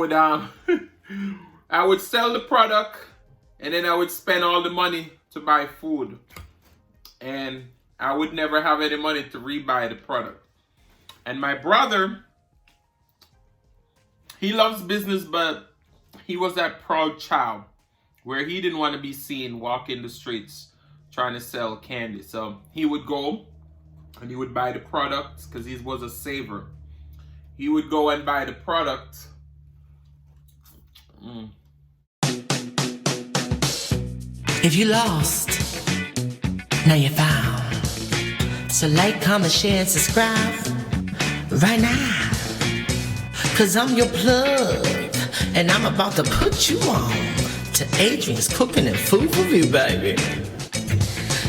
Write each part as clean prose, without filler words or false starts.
would I would sell the product, and then I would spend all the money to buy food, and I would never have any money to rebuy the product. And my brother, he loves business, but he was that proud child where he didn't want to be seen walking the streets trying to sell candy. So he would go and he would buy the product because he was a saver. He would go and buy the product. If you lost, now you're found. So like, comment, share, and subscribe right now. Cause I'm your plug, and I'm about to put you on to Adrian's Cooking and Food Review, baby.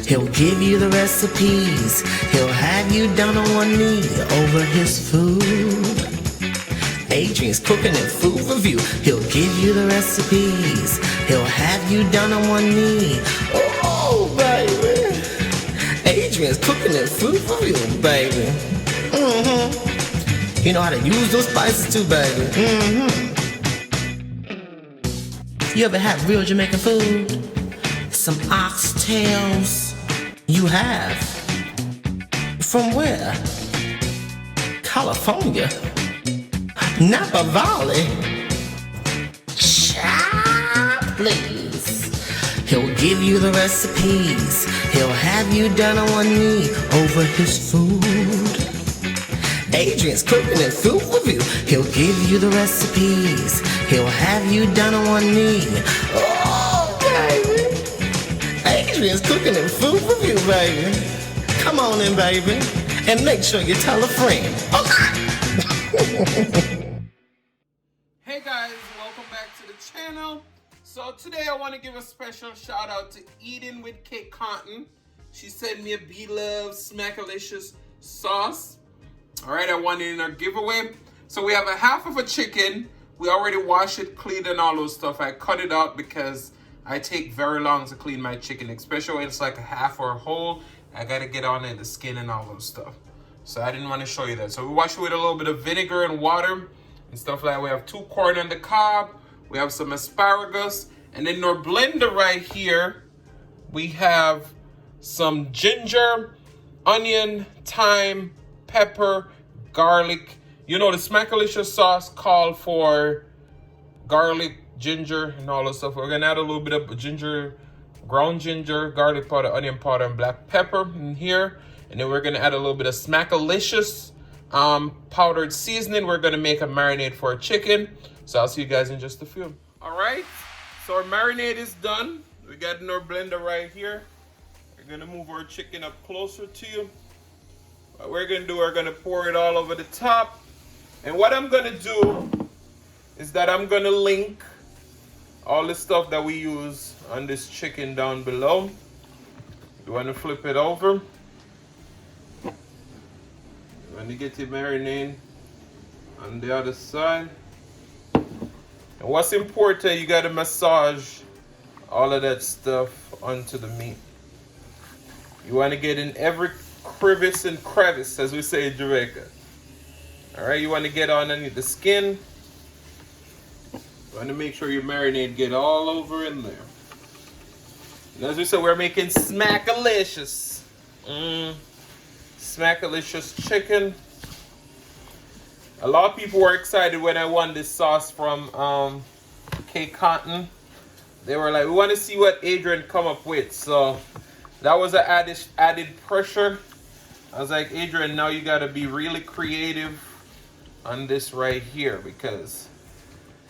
He'll give you the recipes. He'll have you down on one knee over his food. Adrian's Cooking and Food Review. He'll give you the recipes. He'll have you down on one knee. Oh, baby. Adrian's Cooking and Food Review, baby. You know how to use those spices too, baby. You ever had real Jamaican food? Some oxtails? You have? From where? California? Napa Valley? Child, please. He'll give you the recipes. He'll have you down on one knee over his food. Adrian's Cooking and Food Review. He'll give you the recipes. He'll have you down on one knee. Oh, baby. Adrian's Cooking and Food Review, baby. Come on in, baby. And make sure you tell a friend. Okay. Hey guys, welcome back to the channel. So today I want to give a special shout out to Eden with Cake Cotton. She sent me a Bloveslife Smackalicious sauce. Alright, I won it in our giveaway. So we have a half of a chicken. We already washed it, cleaned, and all those stuff. I cut it out because I take very long to clean my chicken, especially when it's like a half or a whole. I gotta get on it, the skin and all those stuff. So I didn't want to show you that. So we wash it with a little bit of vinegar and water and stuff like that. We have 2 corn on the cob. We have some asparagus. And in our blender right here, we have some ginger, onion, thyme, pepper, garlic. You know, the Smackalicious sauce called for garlic, ginger, and all that stuff. We're gonna add a little bit of ginger, ground ginger, garlic powder, onion powder, and black pepper in here. And then we're gonna add a little bit of Smackalicious powdered seasoning. We're gonna make a marinade for our chicken. So I'll see you guys in just a few. All right, so our marinade is done. We got in our blender right here. We're gonna move our chicken up closer to you. What we're gonna do, we're gonna pour it all over the top. And what I'm gonna do is that I'm gonna link all the stuff that we use on this chicken down below. You wanna flip it over. You wanna get your marinade on the other side. And what's important, you gotta massage all of that stuff onto the meat. You wanna get in every crevice and crevice, as we say in Jamaica. All right, you want to get underneath the skin. You want to make sure your marinade get all over in there. And as we said, we're making Smackalicious. Smackalicious chicken. A lot of people were excited when I won this sauce from Cake Cotton. They were like, we want to see what Adrian come up with. So that was an added pressure. I was like, Adrian, now you got to be really creative on this right here because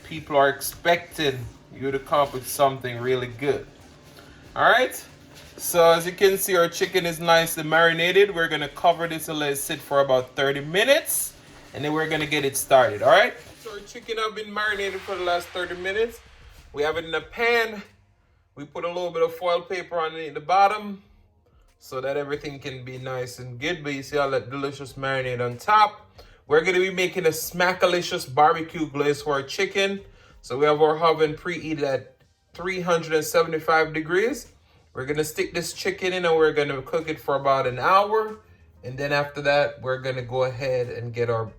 people are expecting you to come up with something really good. All right. So as you can see, our chicken is nicely marinated. We're going to cover this and let it sit for about 30 minutes. And then we're going to get it started. All right. So our chicken has been marinated for the last 30 minutes. We have it in a pan. We put a little bit of foil paper on the bottom so that everything can be nice and good. But you see all that delicious marinade on top. We're going to be making a Smackalicious barbecue glaze for our chicken. So we have our oven preheated at 375 degrees. We're going to stick this chicken in and we're going to cook it for about an hour. And then after that, we're going to go ahead and get our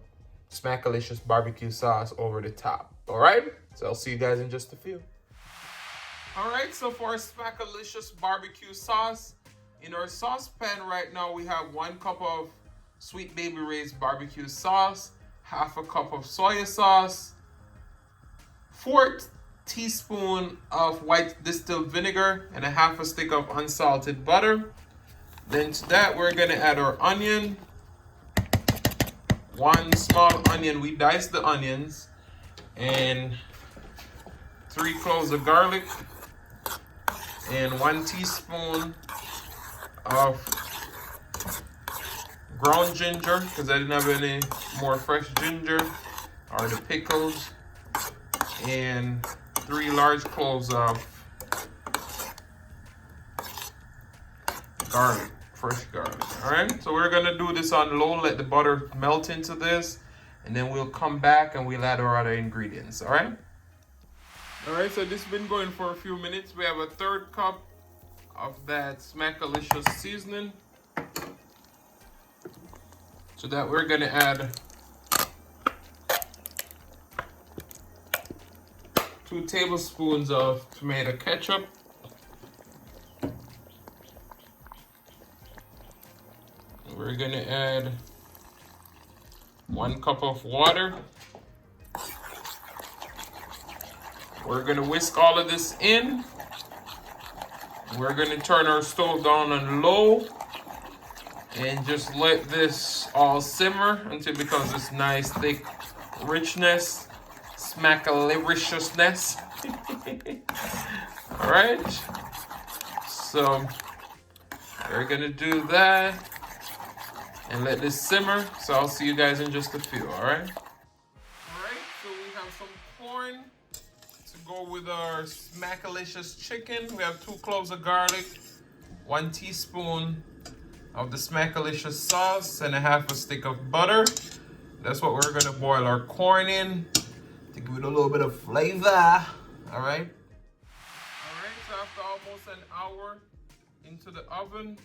Smackalicious barbecue sauce over the top. All right, so I'll see you guys in just a few. All right, so for our Smackalicious barbecue sauce, in our saucepan right now we have 1 cup of Sweet Baby Ray's barbecue sauce, half a cup of soy sauce, 4 teaspoons of white distilled vinegar, and a half a stick of unsalted butter. Then to that we're gonna add our onion, 1 small onion. We dice the onions, and 3 cloves of garlic, and 1 teaspoon of ground ginger, because I didn't have any more fresh ginger or the pickles, and 3 large cloves of garlic, fresh garlic. All right, so we're gonna do this on low, let the butter melt into this, and then we'll come back and we'll add our other ingredients. All right. All right, so this has been going for a few minutes. We have a 1/3 cup of that Smackalicious seasoning. So that we're gonna add 2 tablespoons of tomato ketchup. We're gonna add 1 cup of water. We're gonna whisk all of this in. We're gonna turn our stove down on low and just let this all simmer until it becomes this nice thick richness, smackaliciousness. All right, so we're gonna do that and let this simmer. So I'll see you guys in just a few. All right. All right, so we have some corn to go with our Smackalicious chicken. We have 2 cloves of garlic, 1 teaspoon of the Smackalicious sauce, and a half a stick of butter. That's what we're gonna boil our corn in to give it a little bit of flavor. All right. All right, so after almost an hour into the oven,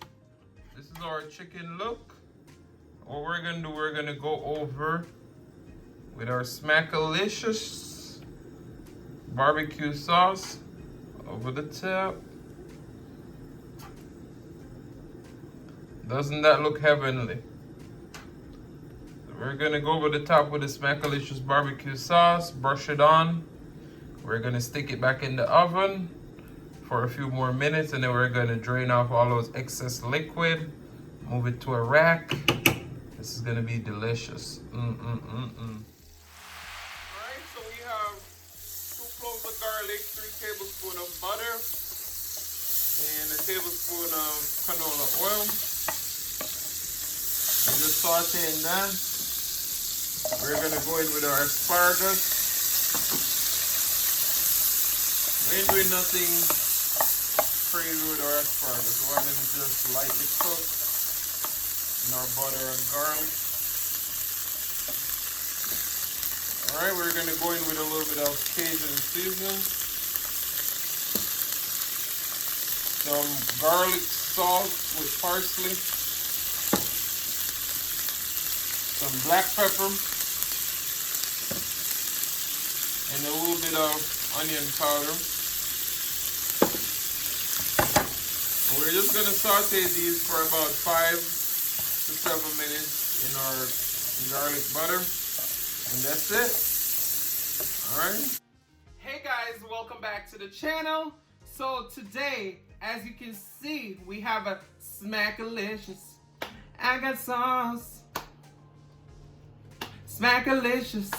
this is our chicken look. What we're gonna do, we're gonna go over with our Smackalicious barbecue sauce over the top. Doesn't that look heavenly? We're gonna go over the top with the Smackalicious barbecue sauce, brush it on. We're gonna stick it back in the oven for a few more minutes, and then we're gonna drain off all those excess liquid, move it to a rack. This is gonna be delicious. Alright, so we have 2 cloves of garlic, 3 tablespoons of butter, and a tablespoon of canola oil. And just sauteing that. We're gonna go in with our asparagus. We ain't doing nothing crazy with our asparagus. We want them just lightly cooked in our butter and garlic. Alright, we're gonna go in with a little bit of Cajun seasoning. Some garlic salt with parsley. Some black pepper. And a little bit of onion powder. And we're just gonna saute these for about 5 to 7 minutes in our garlic butter. And that's it. Alright. Hey guys, welcome back to the channel. So today, as you can see, we have a Smackalicious. I got sauce. Smackalicious.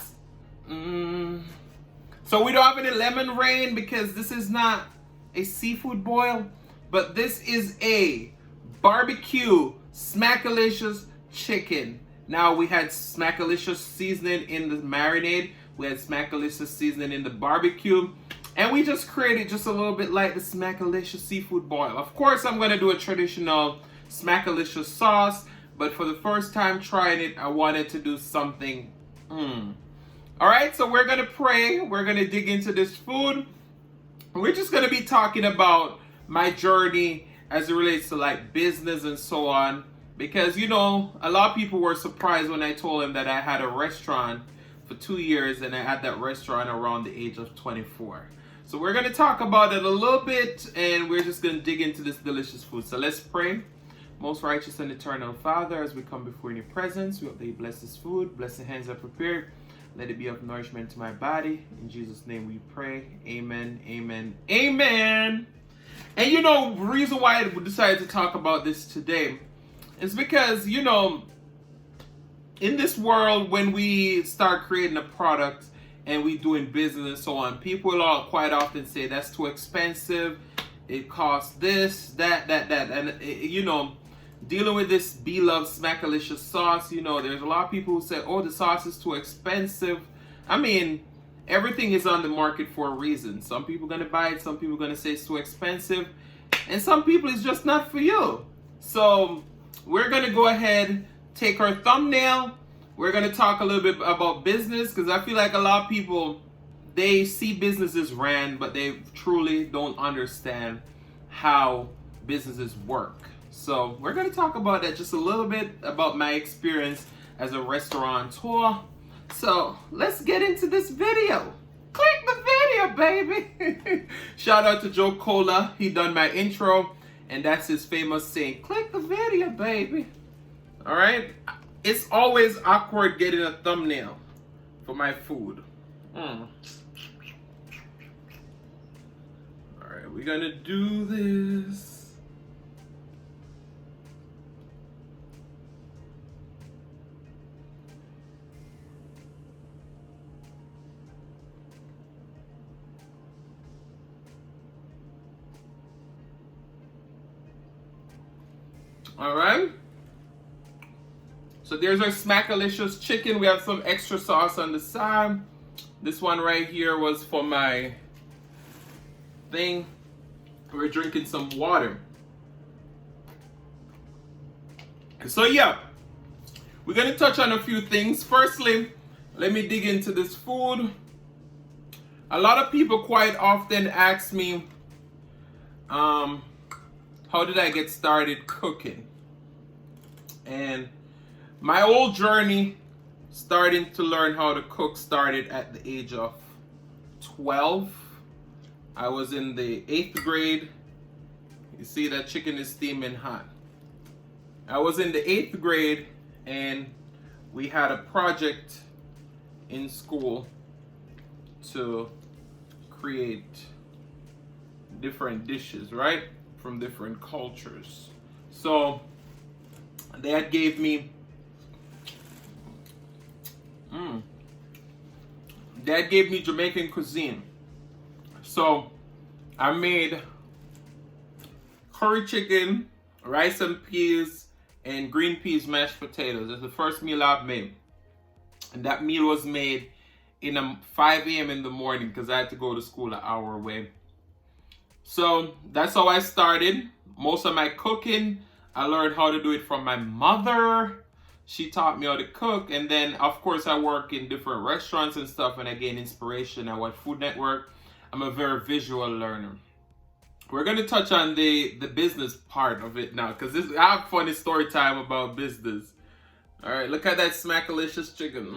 So we don't have any lemon rain because this is not a seafood boil, but this is a barbecue Smackalicious chicken. Now we had Smackalicious seasoning in the marinade, we had Smackalicious seasoning in the barbecue, and we just created just a little bit like the Smackalicious seafood boil. Of course, I'm gonna do a traditional Smackalicious sauce, but for the first time trying it, I wanted to do something. All right, so we're gonna pray. We're gonna dig into this food. We're just gonna be talking about my journey as it relates to like business and so on. Because, you know, a lot of people were surprised when I told them that I had a restaurant for 2 years, and I had that restaurant around the age of 24. So we're going to talk about it a little bit, and we're just going to dig into this delicious food. So let's pray. Most righteous and eternal Father, as we come before in your presence, we hope that you bless this food, bless the hands that prepared. Let it be of nourishment to my body. In Jesus' name we pray. Amen, amen, amen. And you know, the reason why I decided to talk about this today is because, you know, in this world, when we start creating a product and we doing business and so on, people all quite often say that's too expensive. It costs this, that. And, you know, dealing with this Bloveslife Smackalicious sauce, you know, there's a lot of people who say, oh, the sauce is too expensive. I mean, everything is on the market for a reason. Some people are going to buy it. Some people are going to say it's too expensive. And some people it's just not for you. So we're going to go ahead, take our thumbnail. We're going to talk a little bit about business, because I feel like a lot of people, they see businesses ran, but they truly don't understand how businesses work. So we're going to talk about that, just a little bit about my experience as a restaurateur. So let's get into this video. Click the video, baby. Shout out to Joe Cola. He done my intro, and that's his famous saying, click the video, baby. All right. It's always awkward getting a thumbnail for my food. All right, we're gonna do this. All right. So there's our Smackalicious chicken. We have some extra sauce on the side. This one right here was for my thing. We're drinking some water. So yeah, we're gonna touch on a few things. Firstly, let me dig into this food. A lot of people quite often ask me, how did I get started cooking? And my whole journey starting to learn how to cook started at the age of 12. I was in the 8th grade. You see that chicken is steaming hot. I was in the 8th grade, and we had a project in school to create different dishes, right? From different cultures. So Dad gave me Jamaican cuisine. So I made curry chicken, rice and peas, and green peas mashed potatoes. That's the first meal I've made. And that meal was made in 5 a.m. in the morning, because I had to go to school an hour away. So that's how I started. Most of my cooking, I learned how to do it from my mother. She taught me how to cook, and then of course I work in different restaurants and stuff, and I gain inspiration. I watch Food Network. I'm a very visual learner. We're gonna touch on the business part of it now, because I have funny story time about business. All right, look at that Smackalicious chicken.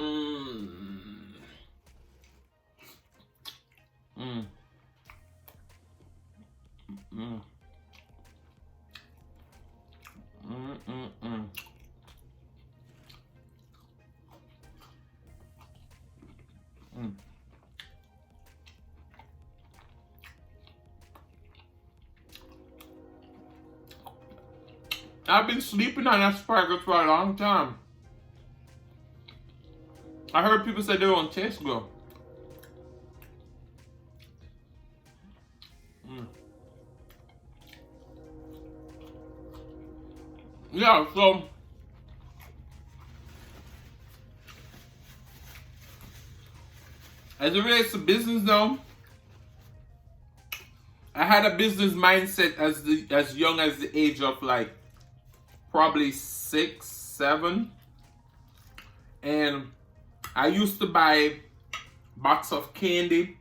I've been sleeping on asparagus for a long time. I heard people say they don't taste good. Yeah, so as it relates to business though, I had a business mindset as young as the age of like probably 6, 7. And I used to buy box of candy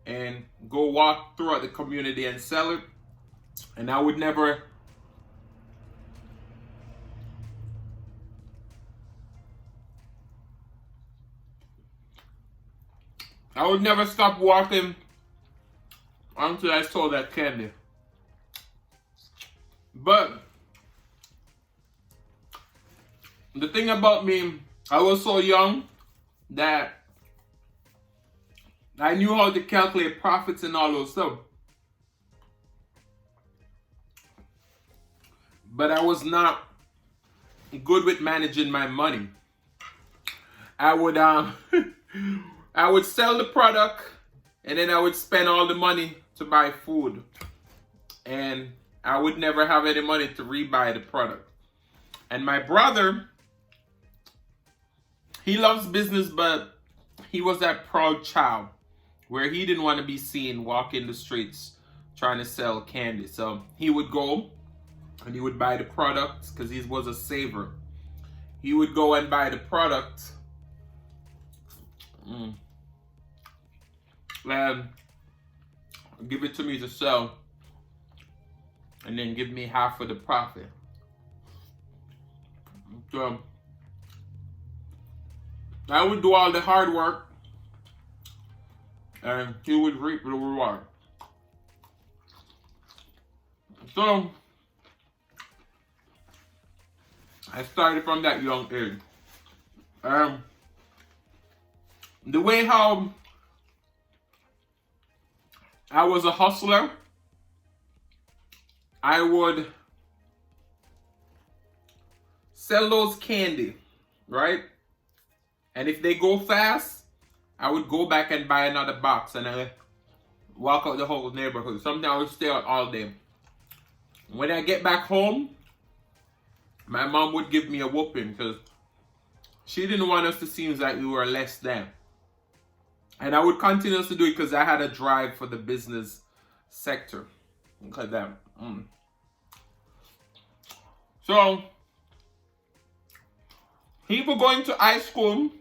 and go walk throughout the community and sell it. And I would never I would never stop walking until I saw that candy. But the thing about me, I was so young that I knew how to calculate profits and all those stuff. But I was not good with managing my money. I would I would sell the product and then I would spend all the money to buy food. And I would never have any money to rebuy the product. And my brother, he loves business, but he was that proud child where he didn't want to be seen walking the streets trying to sell candy. So he would go and he would buy the product because he was a saver. He would go and buy the product and give it to me to sell, and then give me half of the profit. So I would do all the hard work and he would reap the reward. So I started from that young age. The way how I was a hustler, I would sell those candy, right? And if they go fast, I would go back and buy another box and I walk out the whole neighborhood. Sometimes I would stay out all day. When I get back home, my mom would give me a whooping because she didn't want us to seem like we were less than. And I would continue to do it because I had a drive for the business sector. Look at that. So, people going to high school,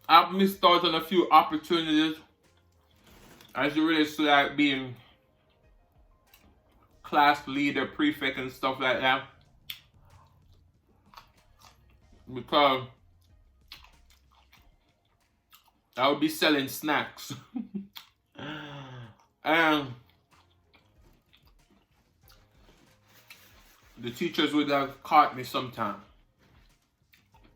I've missed out on a few opportunities as it relates to like being class leader, prefect and stuff like that. Because I would be selling snacks. And the teachers would have caught me sometime.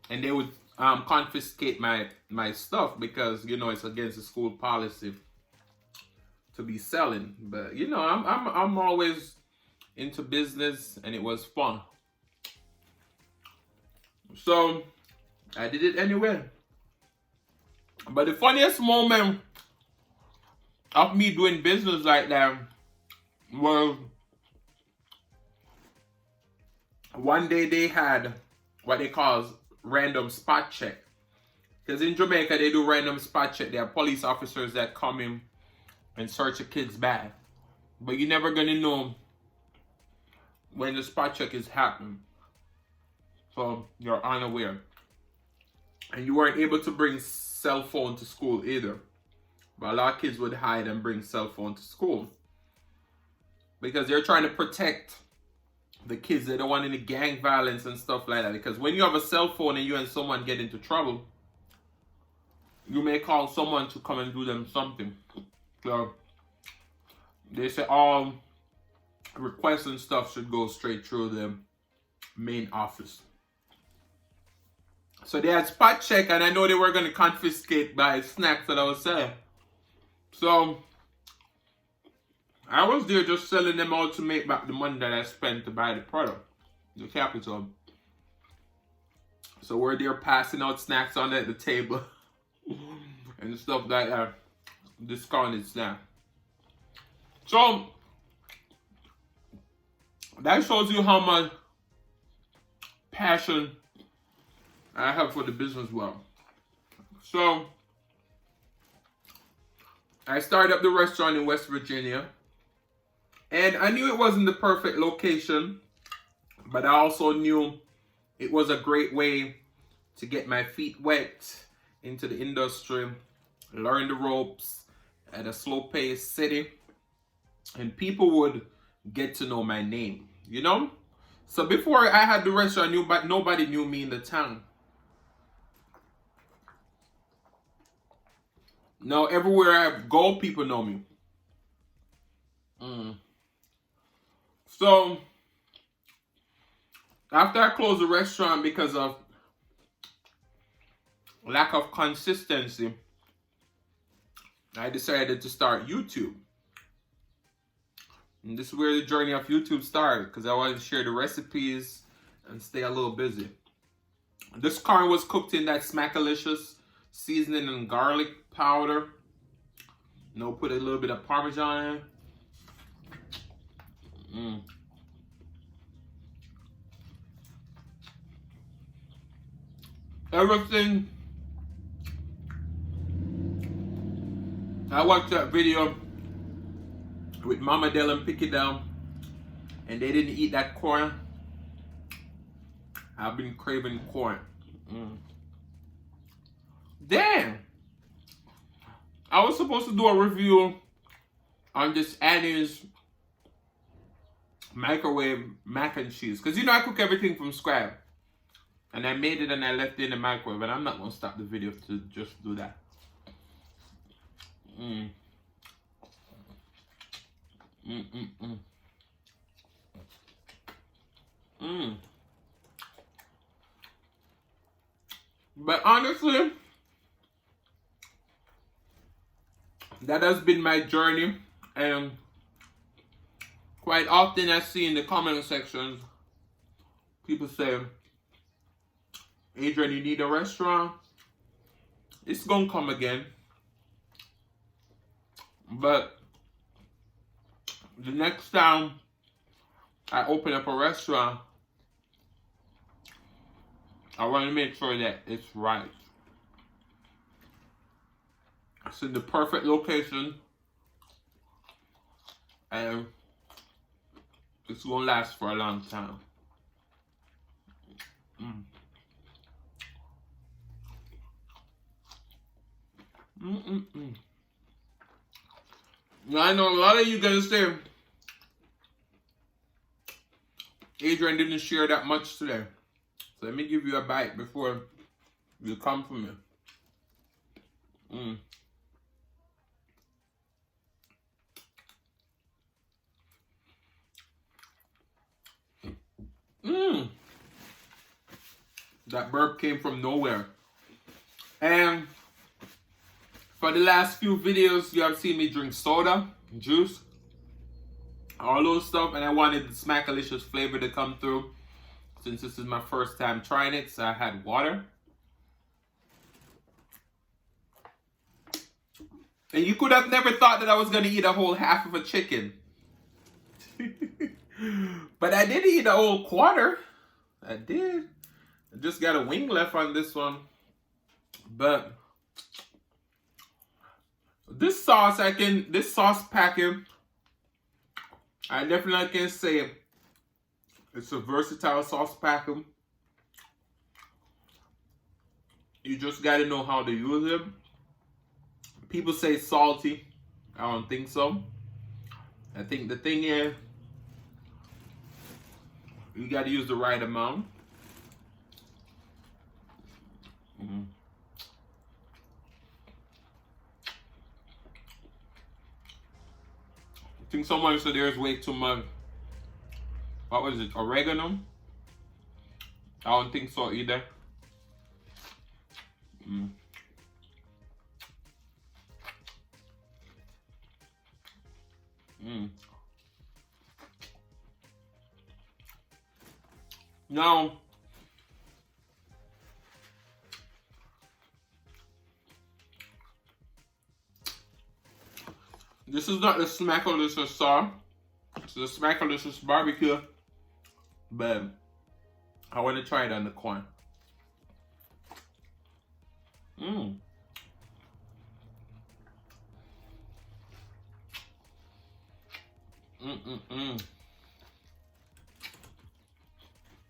And they would confiscate my stuff because, you know, it's against the school policy to be selling. But, you know, I'm always into business and it was fun. So I did it anyway. But the funniest moment of me doing business like that was one day they had what they call random spot check. Because in Jamaica they do random spot check. There are police officers that come in and search a kid's bag. But you're never gonna know when the spot check is happening. So you're unaware. And you weren't able to bring cell phone to school either. But a lot of kids would hide and bring cell phone to school. Because they're trying to protect the kids. They don't want any gang violence and stuff like that. Because when you have a cell phone and you and someone get into trouble, you may call someone to come and do them something. So they say all requests and stuff should go straight through the main office. So they had spot check and I know they were going to confiscate my snacks that I was selling. So I was there just selling them all to make back the money that I spent to buy the product, the capital. So we're there passing out snacks on at the table and stuff like that, discounted snack. So that shows you how much passion I have for the business world. So I started up the restaurant in West Virginia. And I knew it wasn't the perfect location, but I also knew it was a great way to get my feet wet into the industry, learn the ropes at a slow-paced city, and people would get to know my name, you know? So before I had the restaurant, nobody knew me in the town. Now everywhere I go, people know me. So after I closed the restaurant because of lack of consistency, I decided to start YouTube. And this is where the journey of YouTube started, because I wanted to share the recipes and stay a little busy. This corn was cooked in that Smackalicious seasoning and garlic powder. You know, put a little bit of Parmesan in. Everything. I watched that video with Mama Dell and Pick It Down, and they didn't eat that corn. I've been craving corn. Damn! I was supposed to do a review on this Annie's microwave mac and cheese, because you know I cook everything from scratch. And I made it and I left it in the microwave, and I'm not going to stop the video to just do that. But honestly, that has been my journey, and quite often I see in the comment sections people say, Adrian, you need a restaurant? It's gonna come again. But the next time I open up a restaurant, I want to make sure that it's right. It's in the perfect location, and it's gonna last for a long time. Now I know a lot of you gonna say, Adrian didn't share that much today. So let me give you a bite before you come for me. That burp came from nowhere. And for the last few videos, you have seen me drink soda, juice, all those stuff, and I wanted the Smackalicious flavor to come through. Since this is my first time trying it, so I had water. And you could have never thought that I was going to eat a whole half of a chicken. But I did eat a whole quarter. I did. I just got a wing left on this one. But this sauce, this sauce packet, I definitely can say it's a versatile sauce packet. You just got to know how to use it. People say salty. I don't think so. I think the thing is, you got to use the right amount. I think someone said there's way too much. What was it? Oregano? I don't think so either. Now, this is not the Smackalicious sauce. It's the Smackalicious barbecue. But I want to try it on the corn.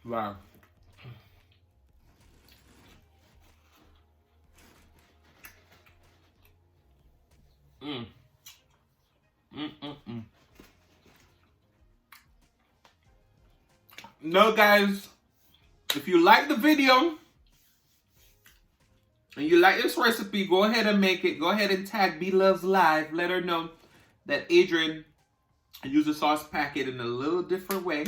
Wow. No, guys, if you like the video, and you like this recipe, go ahead and make it. Go ahead and tag Bloveslife. Let her know that Adrian used the sauce packet in a little different way.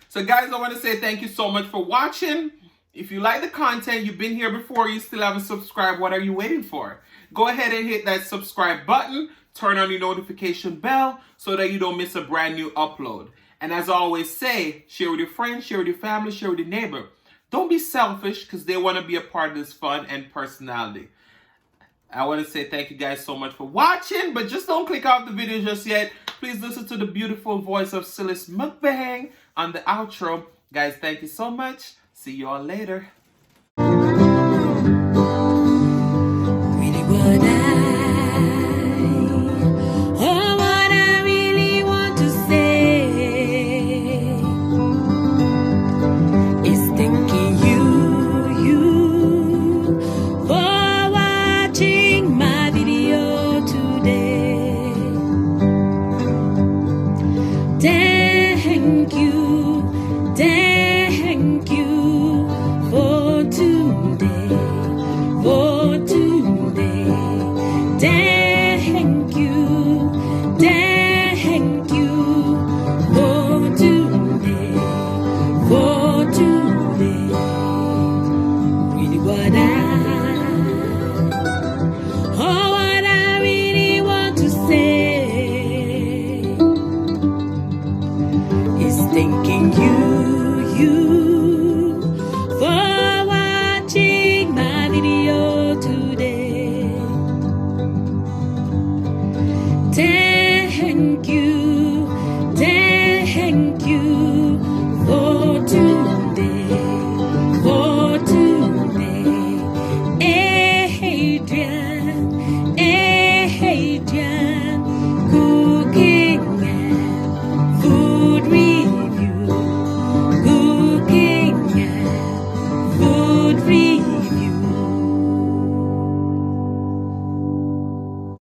So guys, I want to say thank you so much for watching. If you like the content, you've been here before, you still haven't subscribed, what are you waiting for? Go ahead and hit that subscribe button, turn on your notification bell so that you don't miss a brand new upload. And as I always say, share with your friends, share with your family, share with your neighbor. Don't be selfish because they want to be a part of this fun and personality. I want to say thank you guys so much for watching, but just don't click off the video just yet. Please listen to the beautiful voice of Silly's Mukbang on the outro. Guys, thank you so much. See you all later.